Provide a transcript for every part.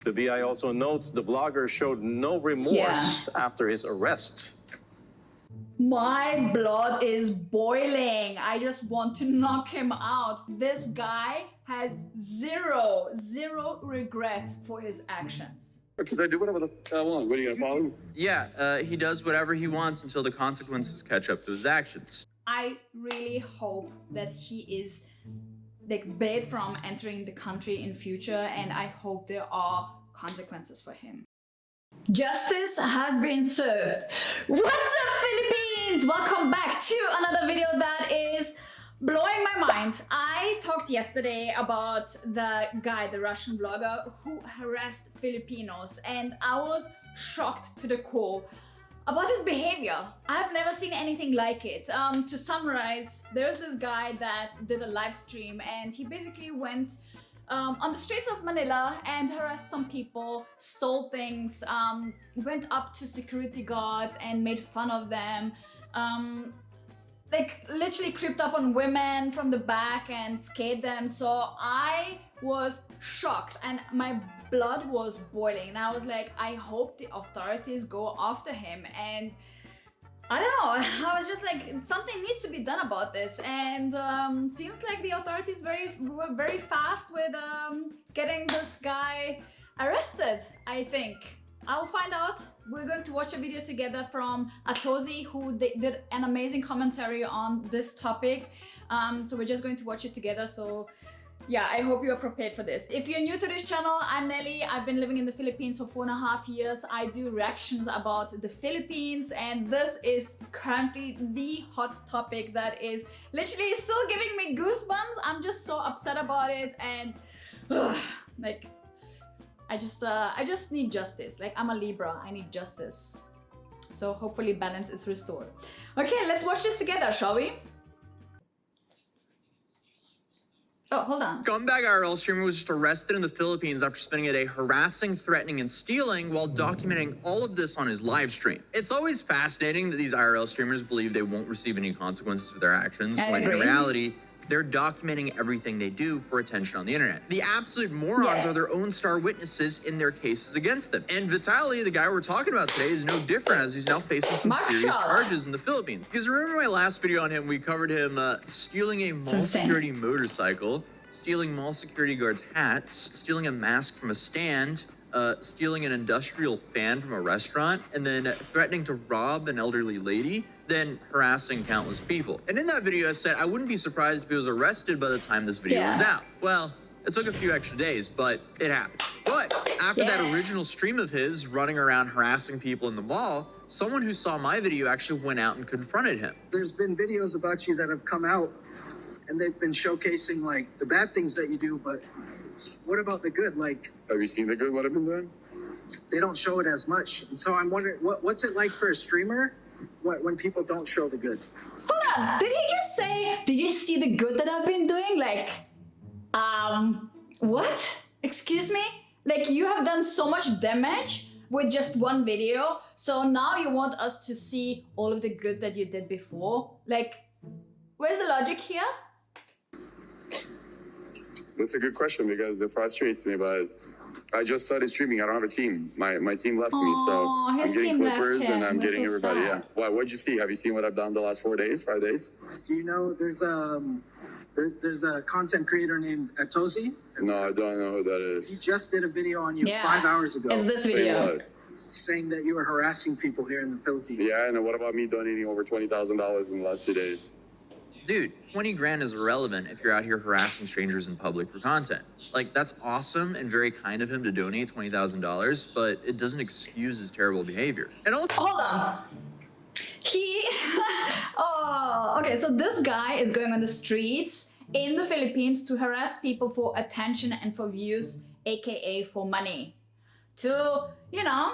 The BI also notes the vlogger showed no remorse after his arrest. My blood is boiling. I just want to knock him out. This guy has zero regret for his actions. Because I do whatever the hell I want. What are you gonna follow him? Yeah, he does whatever he wants until the consequences catch up to his actions. I really hope that he is like banned from entering the country in future, and I hope there are consequences for him. Justice has been served. What's up, Philippines? Welcome back to another video that is blowing my mind. I talked yesterday about the guy, the Russian blogger who harassed Filipinos, and I was shocked to the core about his behavior. I've never seen anything like it. To summarize, there's this guy that did a live stream, and he basically went on the streets of Manila and harassed some people, stole things, went up to security guards and made fun of them, like literally creeped up on women from the back and scared them. So I was shocked and my blood was boiling, and I was like, I hope the authorities go after him. And I don't know, I was just like, something needs to be done about this, and seems like the authorities were very fast with getting this guy arrested, I think. I'll find out. We're going to watch a video together from Atozi, who did an amazing commentary on this topic. So we're just going to watch it together. So yeah, I hope you are prepared for this. If you're new to this channel, I'm Nelly. I've been living in the Philippines for 4.5 years. I do reactions about the Philippines, and this is currently the hot topic that is literally still giving me goosebumps. I'm just so upset about it, and like I just need justice. Like, I'm a Libra, I need justice. So hopefully balance is restored. Okay, let's watch this together, shall we? Oh, hold on. Scumbag IRL streamer was just arrested in the Philippines after spending a day harassing, threatening, and stealing while documenting all of this on his live stream. It's always fascinating that these IRL streamers believe they won't receive any consequences for their actions, when in reality, they're documenting everything they do for attention on the internet. The absolute morons are their own star witnesses in their cases against them. And Vitaly, the guy we're talking about today, is no different, as he's now facing some serious charges in the Philippines. Because remember my last video on him, we covered him stealing a mall security motorcycle, stealing mall security guards' hats, stealing a mask from a stand, stealing an industrial fan from a restaurant, and then threatening to rob an elderly lady, then harassing countless people. And in that video, I said I wouldn't be surprised if he was arrested by the time this video was out. Well, it took a few extra days, but it happened. But after that original stream of his running around harassing people in the mall, someone who saw my video actually went out and confronted him. There's been videos about you that have come out, and they've been showcasing like the bad things that you do, but what about the good? Like, Have you seen the good, what I've been doing? they don't show it as much. And so I'm wondering, what's it like for a streamer when people don't show the good? Hold on, did he just say, did you see the good that I've been doing? Like, what? Excuse me? Like, you have done so much damage with just one video, so now you want us to see all of the good that you did before? Like, where's the logic here? That's a good question because it frustrates me, but I just started streaming. I don't have a team. My team left me, so I'm getting clippers and I'm getting everybody. Yeah. What'd you see? Have you seen what I've done the last 4 days, 5 days? Do you know there's a content creator named Atozi? No, I don't know who that He is. just did a video on you 5 hours ago. It's this Say video. what? saying that you were harassing people here in the Philippines. Yeah, and what about me donating over $20,000 in the last 2 days? Dude, 20 grand is irrelevant if you're out here harassing strangers in public for content. Like, that's awesome and very kind of him to donate $20,000, but it doesn't excuse his terrible behavior. And also— Hold on. Oh, okay, so this guy is going on the streets in the Philippines to harass people for attention and for views, aka for money. To, you know,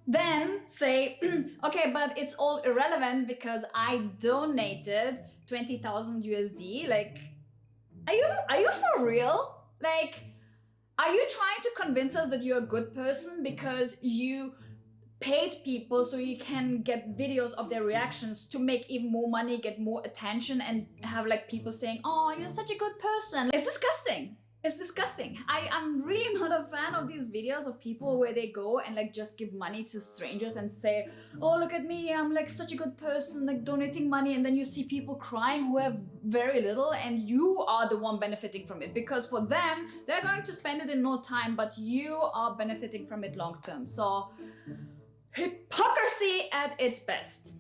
then say, okay, but it's all irrelevant because I donated 20,000 USD. Like, are you for real? Like, are you trying to convince us that you're a good person because you paid people so you can get videos of their reactions to make even more money, get more attention, and have like people saying, oh, you're such a good person? It's disgusting. it's disgusting. I'm really not a fan of these videos of people where they go and like just give money to strangers and say, oh, look at me, I'm like such a good person, like donating money, and then you see people crying who have very little and you are the one benefiting from it, because for them, they're going to spend it in no time, but you are benefiting from it long term. So, hypocrisy at its best.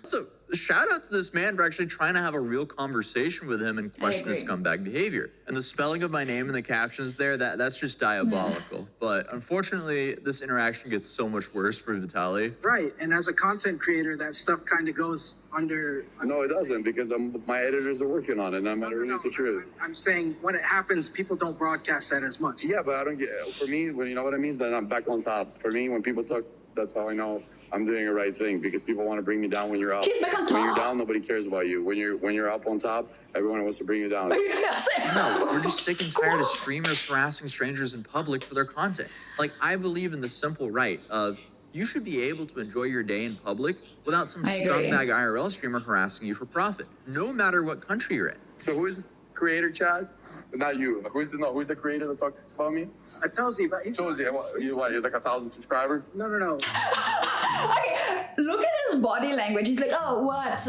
So, shout out to this man for actually trying to have a real conversation with him and question his agree. scumbag behavior. And the spelling of my name in the captions there, that's just diabolical. But unfortunately, this interaction gets so much worse for Vitaly. Right, and as a content creator, that stuff kind of goes under... No, it doesn't, because my editors are working on it, and I'm going to release the truth. I'm saying when it happens, people don't broadcast that as much. Yeah, but I don't get... For me, when you know what I mean, then I'm back on top. For me, when people talk, that's how I know I'm doing the right thing, because people want to bring me down when you're up. Keep back on When you're top. down, nobody cares about you. When you're up on top, everyone wants to bring you down. No, we're just sick and tired of streamers harassing strangers in public for their content. Like, I believe in the simple right of you should be able to enjoy your day in public without some I agree. scumbag IRL streamer harassing you for profit, no matter what country you're in. So who's the creator, Chad? Not you. Who's the creator that talks about me? I tells you, but he's... So is it, you're like 1,000 subscribers? No. Okay, look at his body language. He's like, oh, what?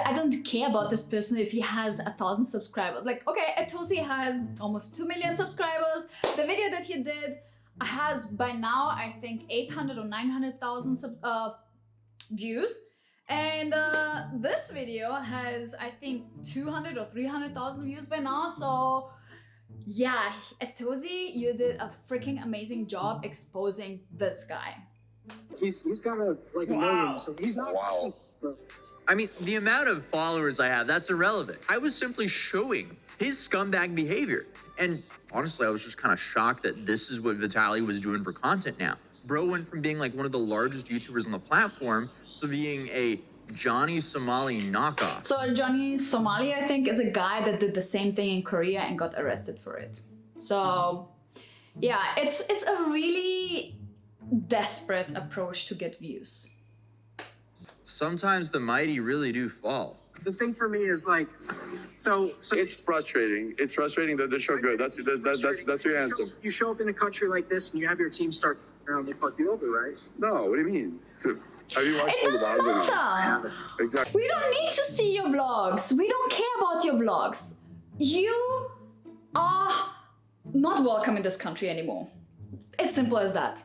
I don't care about this person if he has 1,000 subscribers. Like, okay, Atosi has almost 2 million subscribers. The video that he did has by now, I think, 800 or 900,000 views. And this video has, I think, 200 or 300,000 views by now. So, yeah, Atosi, you did a freaking amazing job exposing this guy. He's got a million, so he's not... Wow. I mean, the amount of followers I have, that's irrelevant. I was simply showing his scumbag behavior. And honestly, I was just kind of shocked that this is what Vitaly was doing for content now. Bro went from being like one of the largest YouTubers on the platform to being a Johnny Somali knockoff. So Johnny Somali, I think, is a guy that did the same thing in Korea and got arrested for it. So, yeah, it's a really desperate approach to get views. Sometimes the mighty really do fall. The thing for me is like, so It's frustrating. It's frustrating that they're so good. That's your answer. you show up in a country like this and you have your team start around, they fuck you over, right? No, what do you mean? So, have you watched It all the doesn't vlogs? matter. Exactly. We don't need to see your vlogs. We don't care about your vlogs. You are not welcome in this country anymore. It's simple as that.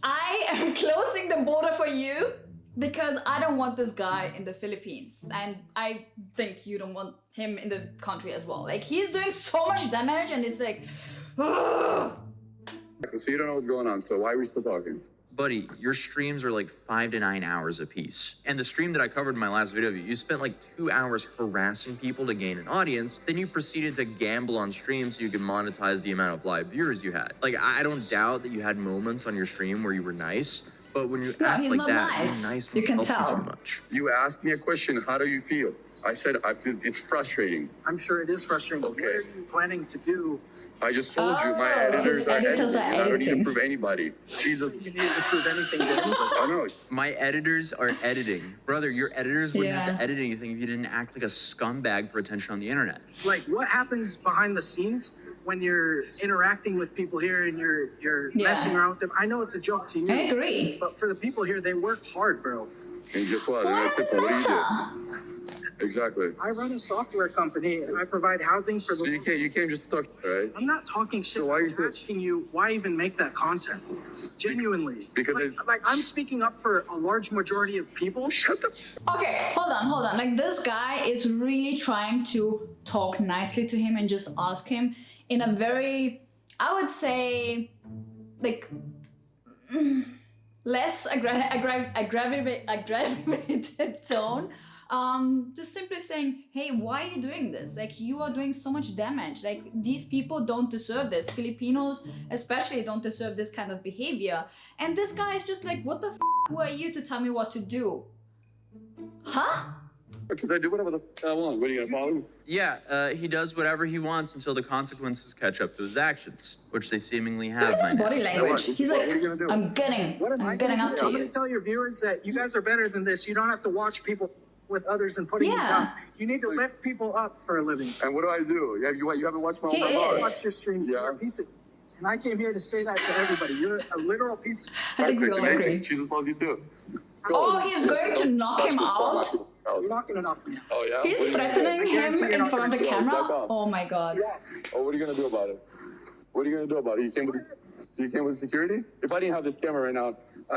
I am closing the border for you because I don't want this guy in the Philippines. And I think you don't want him in the country as well. Like, he's doing so much damage and it's like, ugh. So you don't know what's going on. So why are we still talking? Buddy, your streams are like 5 to 9 hours a piece. And the stream that I covered in my last video, you spent like 2 hours harassing people to gain an audience. Then you proceeded to gamble on stream so you could monetize the amount of live viewers you had. Like, I don't doubt that you had moments on your stream where you were nice, but when you act he's like not that, nice. being nice You won't can help tell. too much. You asked me a question. How do you feel? I said I feel it's frustrating. I'm sure it is frustrating. Okay. What are you planning to do? I just told you my Oh, editors his are editors editing. are I don't need to editing. prove anybody. Jesus. You need to prove anything to anybody. I know. My editors are editing. Brother, your editors wouldn't have Yeah. to edit anything if you didn't act like a scumbag for attention on the internet. Like, what happens behind the scenes when you're interacting with people here and you're Yeah. messing around with them? I know it's a joke to you. I agree. But for the people here, they work hard, bro. And guess what? Why And does that's it it. What do you matter? do? Exactly. I run a software company and I provide housing for So the... you can't just talk, right? I'm not talking shit. So why are you I'm still- asking you, why even make that content? Genuinely. Because like I'm speaking up for a large majority of people. Shut the. Okay, hold on. Like, this guy is really trying to talk nicely to him and just ask him in a very, I would say, like, less aggravated tone. Just simply saying, hey, why are you doing this? Like, you are doing so much damage. Like, these people don't deserve this. Filipinos especially don't deserve this kind of behavior. And this guy is just like, what the f***, who are you to tell me what to do? Huh? Because I do whatever the f- I want. What are you gonna follow? Yeah, he does whatever he wants until the consequences catch up to his actions, which they seemingly Look have at by his now. body language. He's What like, are you gonna do? I'm getting What am I up to I'm you. gonna tell your viewers that you guys are better than this. You don't have to watch people with others and putting you down. You need to lift people up for a living. And what do I do? You haven't watched my He own is. Watch your streams. You're a piece of. And I came here to say that to everybody. You're a literal piece of. I think we all agree. She just loves you too. Oh, he's going to knock him out? You're not gonna knock me out. Oh yeah. He's What are you gonna do? threatening him you're in not front of the gonna do it. camera? Back off. Oh my god. Oh, what are you gonna do about it? What are you gonna do about it? You came with security? If I didn't have this camera right now,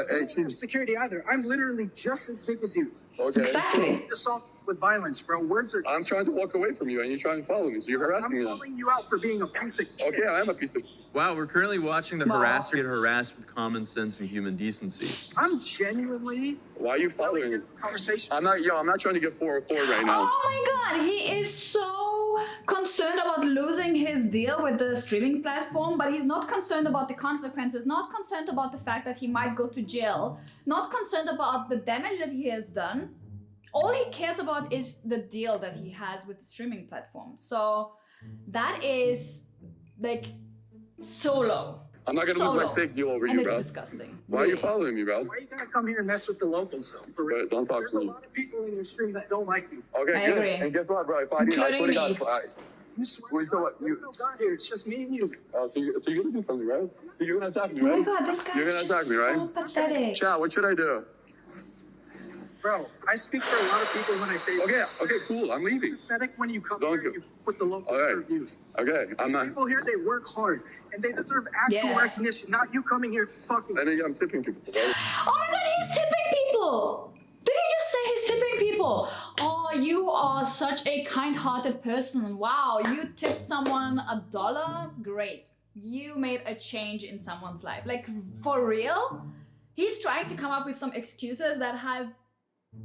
hey, she's Security either. I'm literally just as big as you. okay. Exactly. Assault with violence, bro. Words are. I'm trying to walk away from you, and you're trying to follow me, so you're I'm harassing me now. calling you out for being a piece of shit. Okay, I am a piece of. Wow, we're currently watching the Wow. harasser get harassed with common sense and human decency. I'm genuinely Why are you following me? having a conversation. I'm not trying to get 404 right now. Oh my god, he is so concerned about losing his deal with the streaming platform, but he's not concerned about the consequences, not concerned about the fact that he might go to jail, not concerned about the damage that he has done. All he cares about is the deal that he has with the streaming platform. So that is like so low. I'm not gonna So lose my low. steak deal over And you, it's bro. disgusting. Why are you Really. following me, bro? Why you gotta come here and mess with the locals, though? For real. But don't talk There's to a me. lot of people in your stream that don't like you. Okay, I good. agree. And guess what, bro? If I didn't, I swear to Including God, me. if I, You swear Wait, to so God, what, there's no God here. It's just me and you. so you're gonna do something, right? So you're gonna attack me, Oh my right? god, this guy You're is gonna just attack me, right? so pathetic. Chat, what should I do? Bro, I speak for a lot of people when I say Okay, cool. I'm leaving. it's pathetic when you come Don't here go. and you put the local All right. reviews. Okay, I'm These not. people here, they work hard. And they deserve actual Yes. recognition, not you coming here fucking. And then I'm tipping people, right? Oh my god, he's tipping people! Did he just say he's tipping people? Oh, you are such a kind-hearted person. Wow, you tipped someone $1? Great. You made a change in someone's life. Like, for real? He's trying to come up with some excuses that have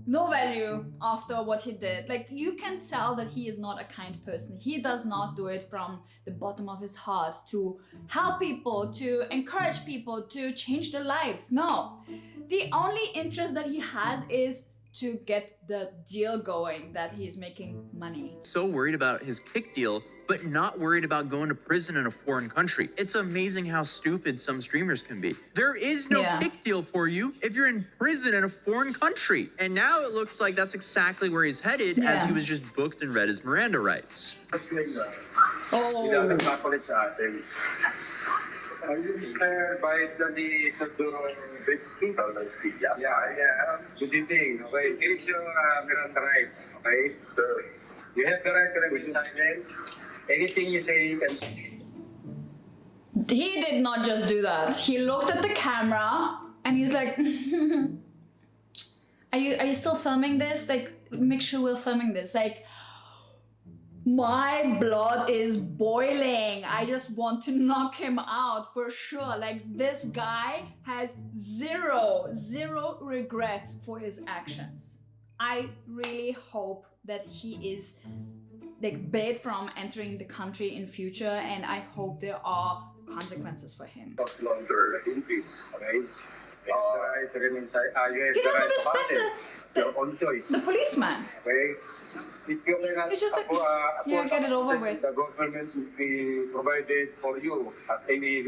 no value after what he did. Like, you can tell that he is not a kind person. He does not do it from the bottom of his heart to help people, to encourage people, to change their lives. No. The only interest that he has is to get the deal going, that he's making money. So worried about his kick deal, but not worried about going to prison in a foreign country. It's amazing how stupid some streamers can be. There is no Yeah. kick deal for you if you're in prison in a foreign country. And now it looks like that's exactly where he's headed, as Yeah. he was just booked and read his Miranda rights. Oh, Are you inspired by Vitaly Zdorovetskiy? Yeah. Good evening. Okay, here's your Miranda rights. Okay, sir. You have the right to remain silent. Anything you say, you can. he did not just do that. He looked at the camera and he's like, are you still filming this? Like, make sure we're filming this. Like, my blood is boiling. I just want to knock him out for sure. Like, this guy has zero regret for his actions. I really hope that he is like banned from entering the country in future, and I hope there are consequences for him. Longer increase. Okay. You have the right to remain silent. You have He the doesn't right to respect silence. Your own choice. the policeman. Okay. If you cannot It's just like, afford, yeah, get it over then with. The government will be provided for you at any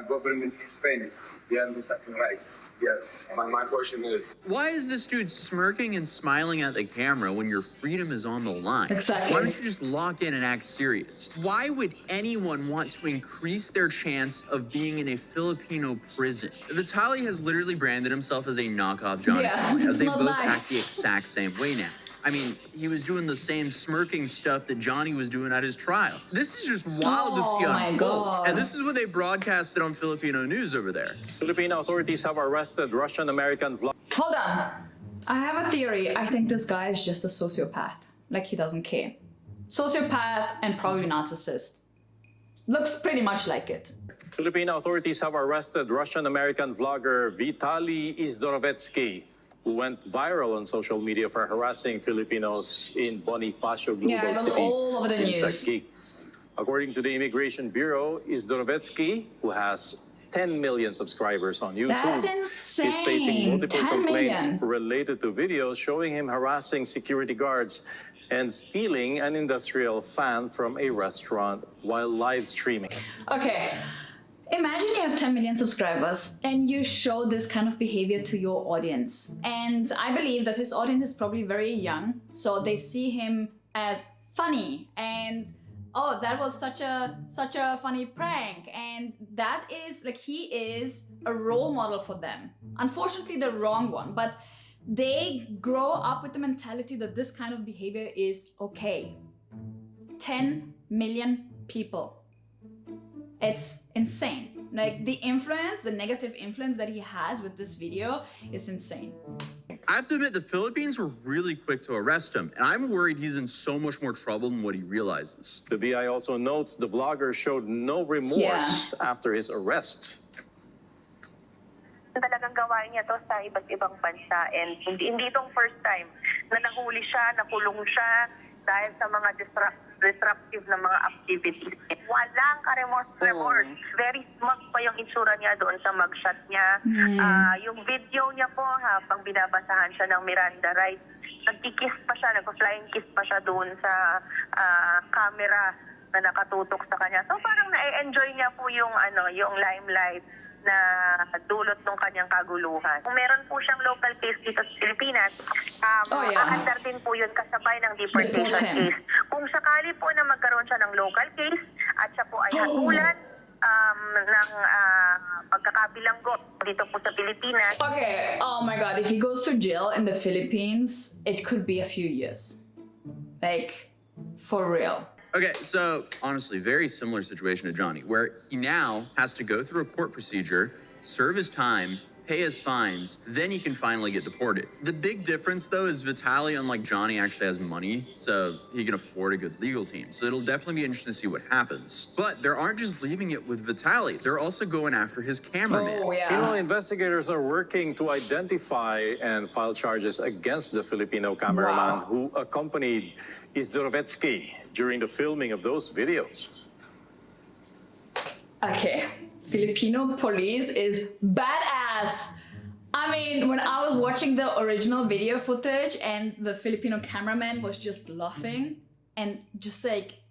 government expense. You have the second right. Yes. My question is. Why is this dude smirking and smiling at the camera when your freedom is on the line? Exactly. Why don't you just lock in and act serious? Why would anyone want to increase their chance of being in a Filipino prison? Vitaly has literally branded himself as a knockoff Johnny Yeah, Smollett, as it's they not both nice. act the exact same way now. I mean, he was doing the same smirking stuff that Johnny was doing at his trial. This is just wild to see Oh my unfold. God. And this is what they broadcasted on Filipino news over there. Filipino authorities have arrested Russian-American vlogger. Hold on. I have a theory. I think this guy is just a sociopath. Like, he doesn't care. Sociopath and probably narcissist. Looks pretty much like it. Filipino authorities have arrested Russian-American vlogger Vitaly Zdorovetskiy, who went viral on social media for harassing Filipinos in Bonifacio Global Yeah, it was City all over the in news. Taguig. According to the Immigration Bureau, Zdorovetskiy, who has 10 million subscribers on YouTube, That's is facing insane. multiple 10 complaints million. related to videos showing him harassing security guards and stealing an industrial fan from a restaurant while live streaming. Okay. Imagine you have 10 million subscribers and you show this kind of behavior to your audience. And I believe that his audience is probably very young, so they see him as funny and oh, that was such a funny prank, and that is like, he is a role model for them. Unfortunately, the wrong one, but they grow up with the mentality that this kind of behavior is okay. 10 million people. It's insane. Like, the influence, the negative influence that he has with this video is insane. I have to admit, the Philippines were really quick to arrest him, and I'm worried he's in so much more trouble than what he realizes. The BI also notes the vlogger showed no remorse after his arrest. Talagang gawain niya to sa iba't ibang bansa, and hindi itong first time na nahuli siya, nakulong siya dahil sa mga disruptive na mga activities. Walang remorse. Very smart pa yung itsura niya doon sa mugshot niya. Yung video niya po, habang binabasahan siya ng Miranda rights, nagkikiss pa siya, nag-flying kiss pa siya doon sa camera na nakatutok sa kanya. So parang na-enjoy niya po yung limelight na dulot ng kanyang kaguluhan. Kung meron po siyang local case dito sa Pilipinas, aandar din po yun kasabay ng deportation case. Kung sakali po na magkaroon siya ng local case at siya po ay hatulan ng pagkakabilanggo dito po sa Pilipinas. Okay, oh my god, if he goes to jail in the Philippines, it could be a few years. Like, for real. Okay, so honestly, very similar situation to Johnny, where he now has to go through a court procedure, serve his time, pay his fines, then he can finally get deported. The big difference, though, is Vitaly, unlike Johnny, actually has money, so he can afford a good legal team. So it'll definitely be interesting to see what happens. But they aren't just leaving it with Vitaly. They're also going after his cameraman. Oh, yeah. You know, investigators are working to identify and file charges against the Filipino cameraman who accompanied Zdorovetskiy during the filming of those videos. Okay, Filipino police is badass. I mean, when I was watching the original video footage and the Filipino cameraman was just laughing and just like,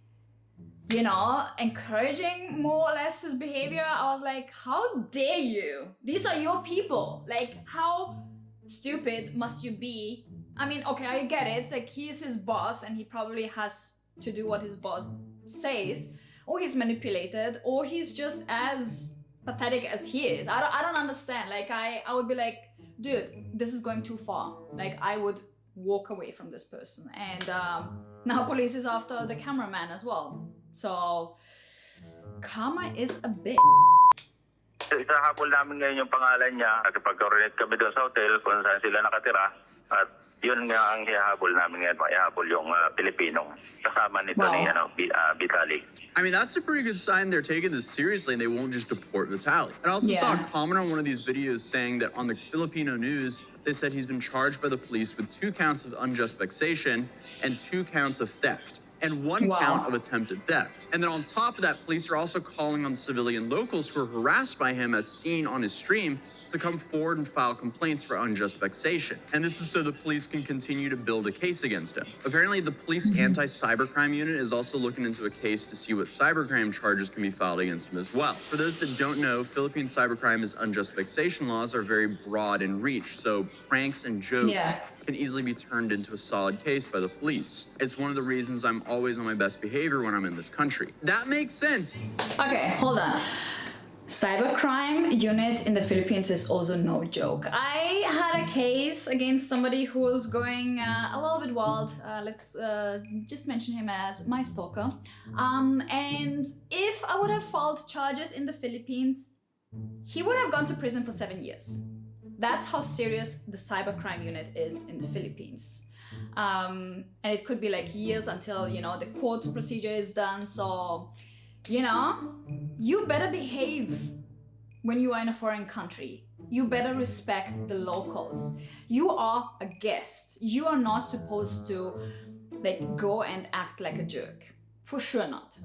you know, encouraging more or less his behavior, I was like, how dare you? These are your people. Like, how stupid must you be? I mean, okay, I get it. It's like, he's his boss and he probably has to do what his boss says, or he's manipulated, or he's just as pathetic as he is. I don't understand. Like, I would be like, dude, this is going too far. Like, I would walk away from this person. And now police is after the cameraman as well. So karma is a bitch. Isahabol namin ngayon yung pangalan niya. Nakipag-coordinate kami doon sa hotel kung saan sila nakatira. At yun nga ang hihabol namin ngayon. Ihabol yung Pilipinong kasama nito ni Vitaly. I mean, that's a pretty good sign they're taking this seriously and they won't just deport Vitaly. I also saw a comment on one of these videos saying that on the Filipino news, they said he's been charged by the police with 2 counts of unjust vexation and 2 counts of theft, and 1 count of attempted theft. And then on top of that, police are also calling on civilian locals who are harassed by him, as seen on his stream, to come forward and file complaints for unjust vexation. And this is so the police can continue to build a case against him. Apparently, the police anti-cybercrime unit is also looking into a case to see what cybercrime charges can be filed against him as well. For those that don't know, Philippine cybercrime unjust vexation laws are very broad in reach, so pranks and jokes can easily be turned into a solid case by the police. It's one of the reasons I'm always on my best behavior when I'm in this country. That makes sense. Okay, hold on. Cybercrime unit in the Philippines is also no joke. I had a case against somebody who was going a little bit wild. Let's just mention him as my stalker. And if I would have filed charges in the Philippines, he would have gone to prison for 7 years. That's how serious the cybercrime unit is in the Philippines. And it could be like years until, you know, the court procedure is done. So, you know, you better behave when you are in a foreign country. You better respect the locals. You are a guest. You are not supposed to like go and act like a jerk. For sure not.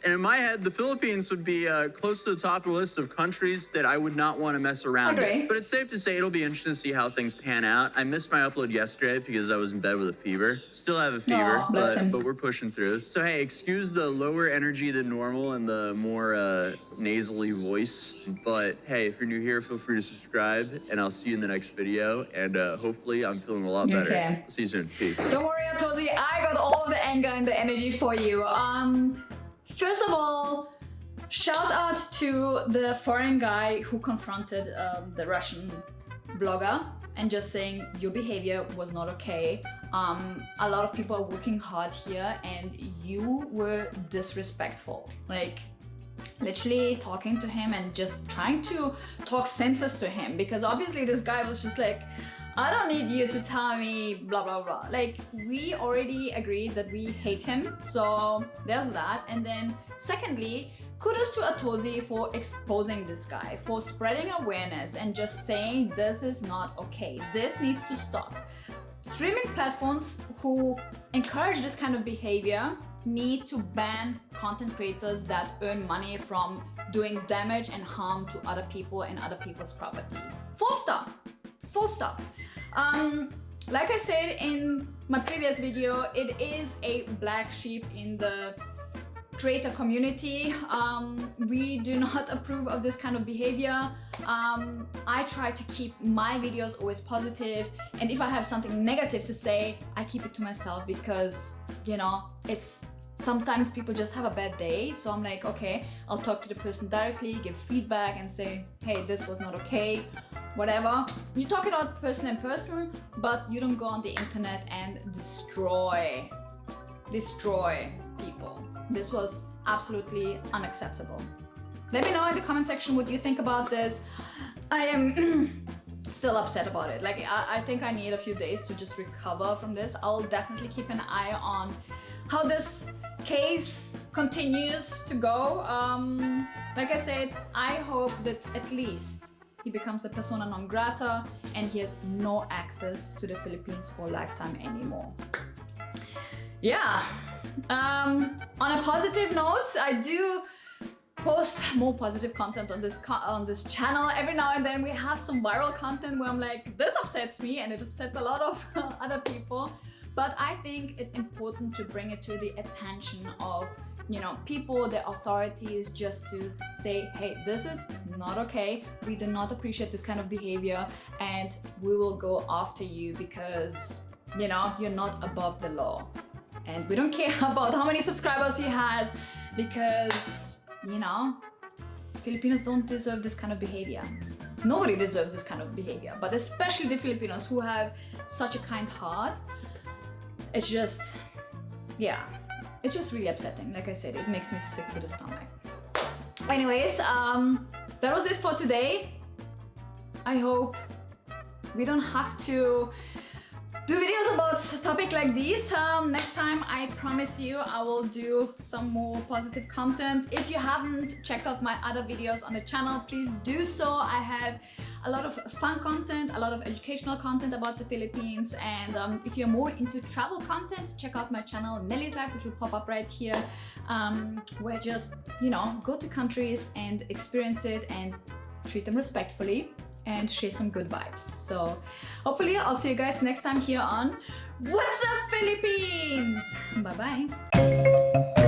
And in my head, the Philippines would be close to the top of the list of countries that I would not want to mess around with. But it's safe to say it'll be interesting to see how things pan out. I missed my upload yesterday because I was in bed with a fever. Still have a fever, but we're pushing through. So hey, excuse the lower energy than normal and the more nasally voice. But hey, if you're new here, feel free to subscribe, and I'll see you in the next video. And hopefully I'm feeling a lot better. Okay. See you soon. Peace. Don't worry, Atozi, I got all of the anger and the energy for you. First of all, shout out to the foreign guy who confronted the Russian blogger and just saying your behavior was not okay. A lot of people are working hard here and you were disrespectful. Like, literally talking to him and just trying to talk senses to him, because obviously this guy was just like, I don't need you to tell me blah blah blah. Like, we already agreed that we hate him, so there's that. And then secondly, kudos to Atozi for exposing this guy, for spreading awareness and just saying this is not okay, this needs to stop. Streaming platforms who encourage this kind of behavior need to ban content creators that earn money from doing damage and harm to other people and other people's property. Full stop. Full stop. Like I said in my previous video, it is a black sheep in the creator community. We do not approve of this kind of behavior. I try to keep my videos always positive, and if I have something negative to say, I keep it to myself, because, you know, it's sometimes people just have a bad day. So I'm like, okay, I'll talk to the person directly, give feedback and say, hey, this was not okay, whatever. You talk it out person in person, but you don't go on the internet and destroy people. This was absolutely unacceptable. Let me know in the comment section what you think about this. I am still upset about it. Like, I think I need a few days to just recover from this. I'll definitely keep an eye on how this case continues to go. Like I said, I hope that at least he becomes a persona non grata and he has no access to the Philippines for a lifetime anymore. Yeah. On a positive note, I do post more positive content on this channel. Every now and then we have some viral content where I'm like, this upsets me, and it upsets a lot of other people. But I think it's important to bring it to the attention of, you know, people, the authorities, just to say, hey, this is not okay. We do not appreciate this kind of behavior, and we will go after you because, you know, you're not above the law. And we don't care about how many subscribers he has, because, you know, Filipinos don't deserve this kind of behavior. Nobody deserves this kind of behavior, but especially the Filipinos who have such a kind heart. It's just, yeah, it's just really upsetting. Like I said, it makes me sick to the stomach. Anyways, that was it for today. I hope we don't have to do videos about a topic like this. Next time, I promise you, I will do some more positive content. If you haven't checked out my other videos on the channel, please do so. I have a lot of fun content, a lot of educational content about the Philippines, and if you're more into travel content, check out my channel Nelly's Life, which will pop up right here, where just, you know, go to countries and experience it and treat them respectfully and share some good vibes. So hopefully I'll see you guys next time here on What's Up Philippines. Bye bye.